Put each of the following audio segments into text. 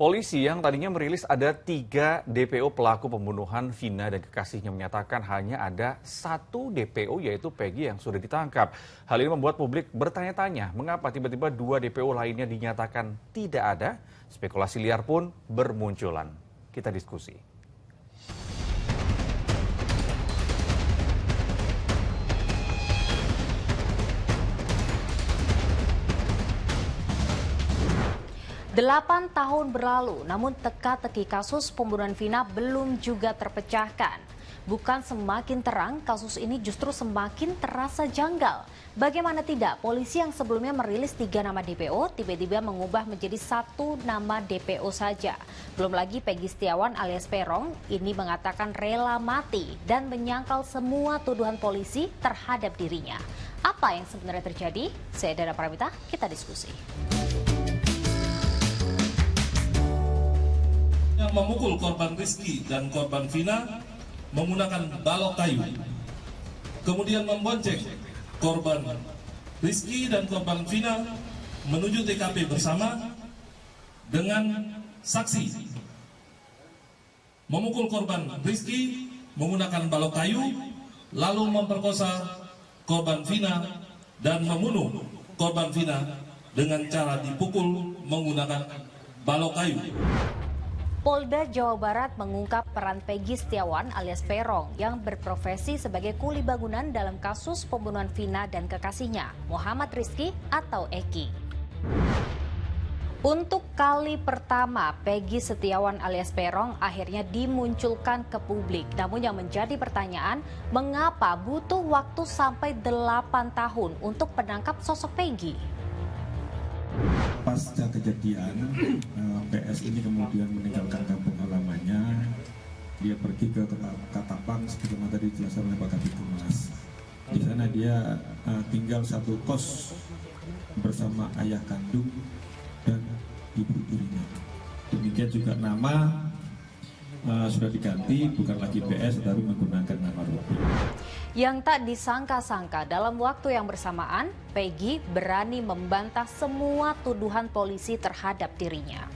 Polisi yang tadinya merilis ada 3 DPO pelaku pembunuhan Vina dan kekasihnya menyatakan hanya ada 1 DPO yaitu Peggy yang sudah ditangkap. Hal ini membuat publik bertanya-tanya mengapa tiba-tiba 2 DPO lainnya dinyatakan tidak ada. Spekulasi liar pun bermunculan. Kita diskusi. Delapan tahun berlalu, namun teka-teki kasus pembunuhan Vina belum juga terpecahkan. Bukan semakin terang, kasus ini justru semakin terasa janggal. Bagaimana tidak, polisi yang sebelumnya merilis 3 nama DPO, tiba-tiba mengubah menjadi 1 nama DPO saja. Belum lagi Peggy Setiawan alias Peron, ini mengatakan rela mati dan menyangkal semua tuduhan polisi terhadap dirinya. Apa yang sebenarnya terjadi? Saya Dana Pramita, kita diskusi. Yang memukul korban Rizky dan korban Vina menggunakan balok kayu, kemudian membonceng korban Rizky dan korban Vina menuju TKP bersama dengan saksi. Memukul korban Rizky menggunakan balok kayu, lalu memperkosa korban Vina dan membunuh korban Vina dengan cara dipukul menggunakan balok kayu. Polda Jawa Barat mengungkap peran Peggy Setiawan alias Peron yang berprofesi sebagai kuli bangunan dalam kasus pembunuhan Vina dan kekasihnya, Muhammad Rizky atau Eki. Untuk kali pertama, Peggy Setiawan alias Peron akhirnya dimunculkan ke publik. Namun yang menjadi pertanyaan, mengapa butuh waktu sampai 8 tahun untuk menangkap sosok Peggy? Pasca kejadian, PS ini kemudian meninggalkan kampung halamannya. Dia pergi ke Katapang sebagaimana tadi dijelaskan oleh Pak Kabid Humas. Di sana dia tinggal satu kos bersama ayah kandung dan ibu tirinya. Demikian juga nama sudah diganti, bukan lagi PS tetapi menggunakan nama Robi. Yang tak disangka-sangka, dalam waktu yang bersamaan, Peggy berani membantah semua tuduhan polisi terhadap dirinya.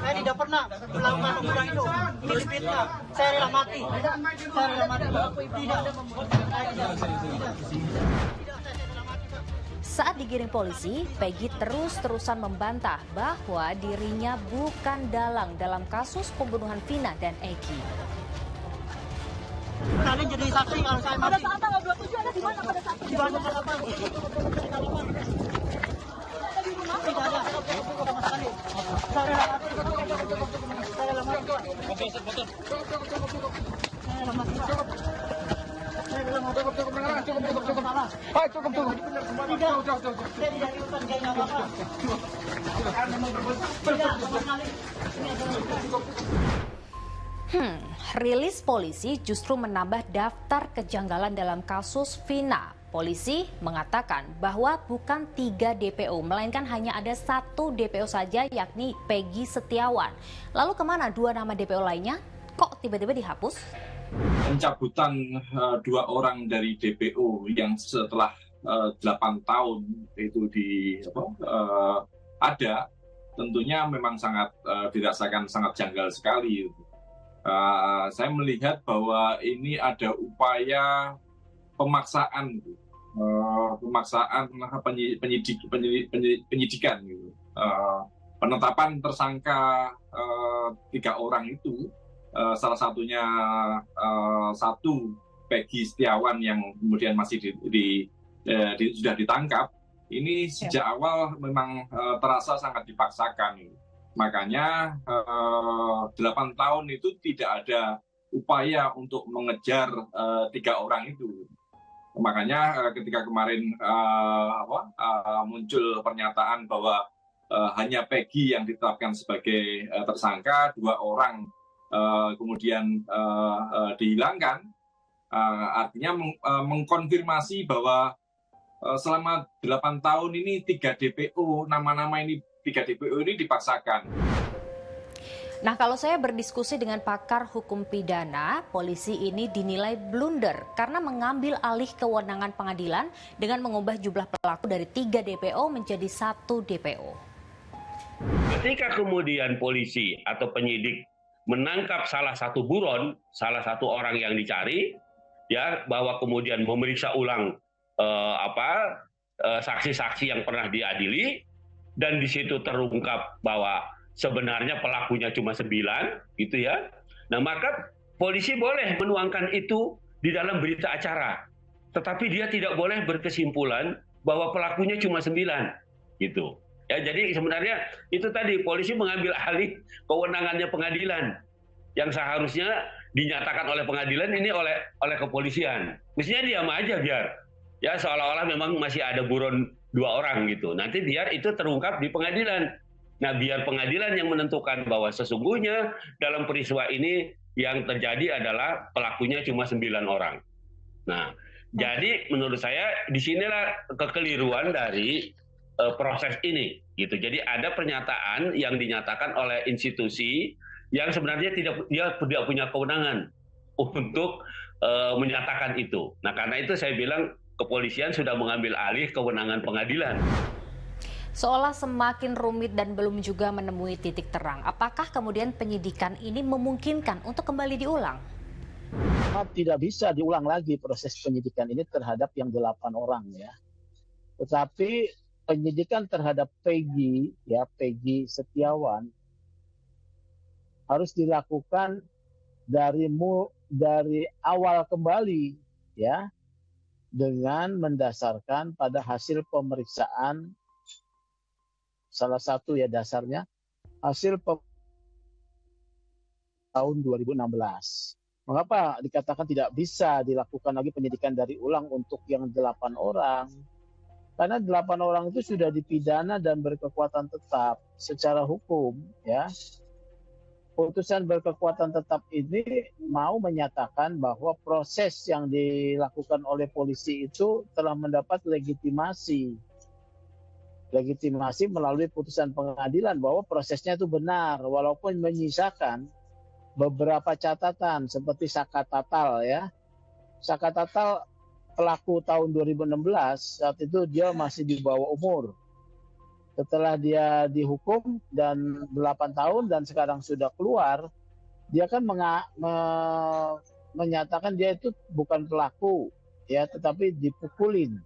Saya tidak pernah melakukan orang itu. Ini difitnah. Saya rela mati. Saya rela mati. Tidak. Saat digiring polisi, Peggy terus-terusan membantah bahwa dirinya bukan dalang dalam kasus pembunuhan Vina dan Eki. Kalian jadi saksi kalau saya mati. Pada saat tanggal 27 ada di mana pada saat itu? Di mana pada apa? Tidak ada. Sama sekali. Saya rela mati. Saya rela mati. Saya rela mati. Rilis polisi justru menambah daftar kejanggalan dalam kasus Vina. Polisi mengatakan bahwa bukan 3 DPO, melainkan hanya ada 1 DPO saja, yakni Peggy Setiawan. Lalu kemana 2 nama DPO lainnya? Kok tiba-tiba dihapus? Pencabutan 2 orang dari DPO yang setelah 8 tahun itu ada, tentunya memang sangat dirasakan sangat janggal sekali. Saya melihat bahwa ini ada upaya pemaksaan penyidikan, gitu. Penetapan tersangka 3 orang itu. Salah satunya 1 Peggy Setiawan yang kemudian masih sudah ditangkap. Ini sejak awal memang terasa sangat dipaksakan. Makanya 8 tahun itu tidak ada upaya untuk mengejar 3 orang itu. Makanya ketika kemarin muncul pernyataan bahwa hanya Peggy yang ditetapkan sebagai tersangka, 2 orang kemudian dihilangkan, artinya mengkonfirmasi bahwa selama 8 tahun ini 3 DPO, nama-nama ini 3 DPO ini dipaksakan. Nah, kalau saya berdiskusi dengan pakar hukum pidana, polisi ini dinilai blunder karena mengambil alih kewenangan pengadilan dengan mengubah jumlah pelaku dari 3 DPO menjadi 1 DPO. Ketika kemudian polisi atau penyidik menangkap salah satu buron, salah satu orang yang dicari, ya, bahwa kemudian memeriksa ulang saksi-saksi yang pernah diadili, dan di situ terungkap bahwa sebenarnya pelakunya cuma 9, gitu ya. Nah, maka polisi boleh menuangkan itu di dalam berita acara, tetapi dia tidak boleh berkesimpulan bahwa pelakunya cuma 9, gitu. Ya, jadi sebenarnya itu tadi polisi mengambil alih kewenangannya pengadilan yang seharusnya dinyatakan oleh pengadilan ini oleh kepolisian. Mestinya diam aja biar ya seolah-olah memang masih ada buron 2 orang gitu. Nanti biar itu terungkap di pengadilan. Nah, biar pengadilan yang menentukan bahwa sesungguhnya dalam peristiwa ini yang terjadi adalah pelakunya cuma 9 orang. Nah, jadi menurut saya disinilah kekeliruan dari proses ini, gitu. Jadi ada pernyataan yang dinyatakan oleh institusi yang sebenarnya dia tidak punya kewenangan untuk menyatakan itu. Nah, karena itu saya bilang kepolisian sudah mengambil alih kewenangan pengadilan. Seolah semakin rumit dan belum juga menemui titik terang. Apakah kemudian penyidikan ini memungkinkan untuk kembali diulang? Tidak bisa diulang lagi proses penyidikan ini terhadap yang 8 orang ya. Tetapi penyidikan terhadap Peggy Setiawan harus dilakukan dari awal kembali ya, dengan mendasarkan pada hasil pemeriksaan. Salah satu ya dasarnya hasil tahun 2016. Mengapa dikatakan tidak bisa dilakukan lagi penyidikan dari ulang untuk yang 8 orang? Karena 8 orang itu sudah dipidana dan berkekuatan tetap secara hukum ya. Putusan berkekuatan tetap ini mau menyatakan bahwa proses yang dilakukan oleh polisi itu telah mendapat legitimasi melalui putusan pengadilan bahwa prosesnya itu benar, walaupun menyisakan beberapa catatan seperti Saka Tatal ya. Saka Tatal pelaku tahun 2016, saat itu dia masih di bawah umur. Setelah dia dihukum dan 8 tahun dan sekarang sudah keluar, dia kan menyatakan dia itu bukan pelaku ya, tetapi dipukulin.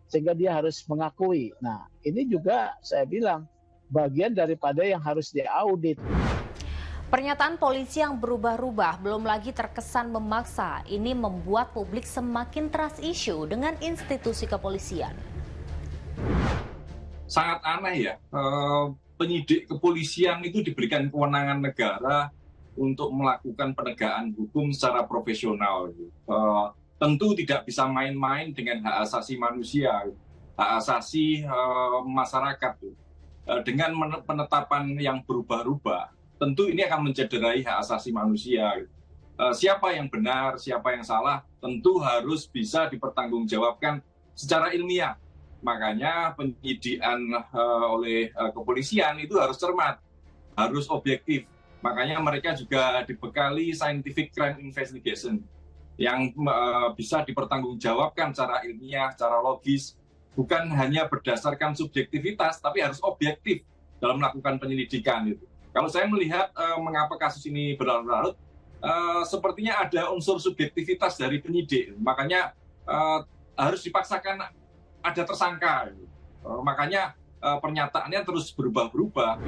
Sehingga dia harus mengakui. Nah, ini juga saya bilang bagian daripada yang harus diaudit. Pernyataan polisi yang berubah-ubah belum lagi terkesan memaksa. Ini membuat publik semakin trust issue dengan institusi kepolisian. Sangat aneh ya, penyidik kepolisian itu diberikan kewenangan negara untuk melakukan penegakan hukum secara profesional. Tentu tidak bisa main-main dengan hak asasi manusia, hak asasi masyarakat. Dengan penetapan yang berubah-ubah, tentu ini akan mencederai hak asasi manusia. Siapa yang benar, siapa yang salah, tentu harus bisa dipertanggungjawabkan secara ilmiah. Makanya penyidikan oleh kepolisian itu harus cermat, harus objektif. Makanya mereka juga dibekali scientific crime investigation yang bisa dipertanggungjawabkan secara ilmiah, secara logis, bukan hanya berdasarkan subjektivitas, tapi harus objektif dalam melakukan penyelidikan itu. Kalau saya melihat mengapa kasus ini berlarut-larut, sepertinya ada unsur subjektivitas dari penyidik, makanya harus dipaksakan ada tersangka. Makanya pernyataannya terus berubah-ubah.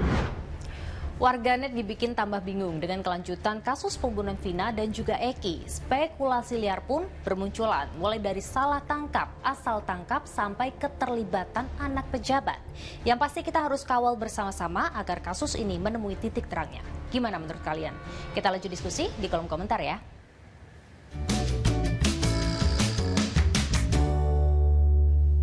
Warganet dibikin tambah bingung dengan kelanjutan kasus pembunuhan Vina dan juga Eki. Spekulasi liar pun bermunculan, mulai dari salah tangkap, asal tangkap, sampai keterlibatan anak pejabat. Yang pasti kita harus kawal bersama-sama agar kasus ini menemui titik terangnya. Gimana menurut kalian? Kita lanjut diskusi di kolom komentar ya.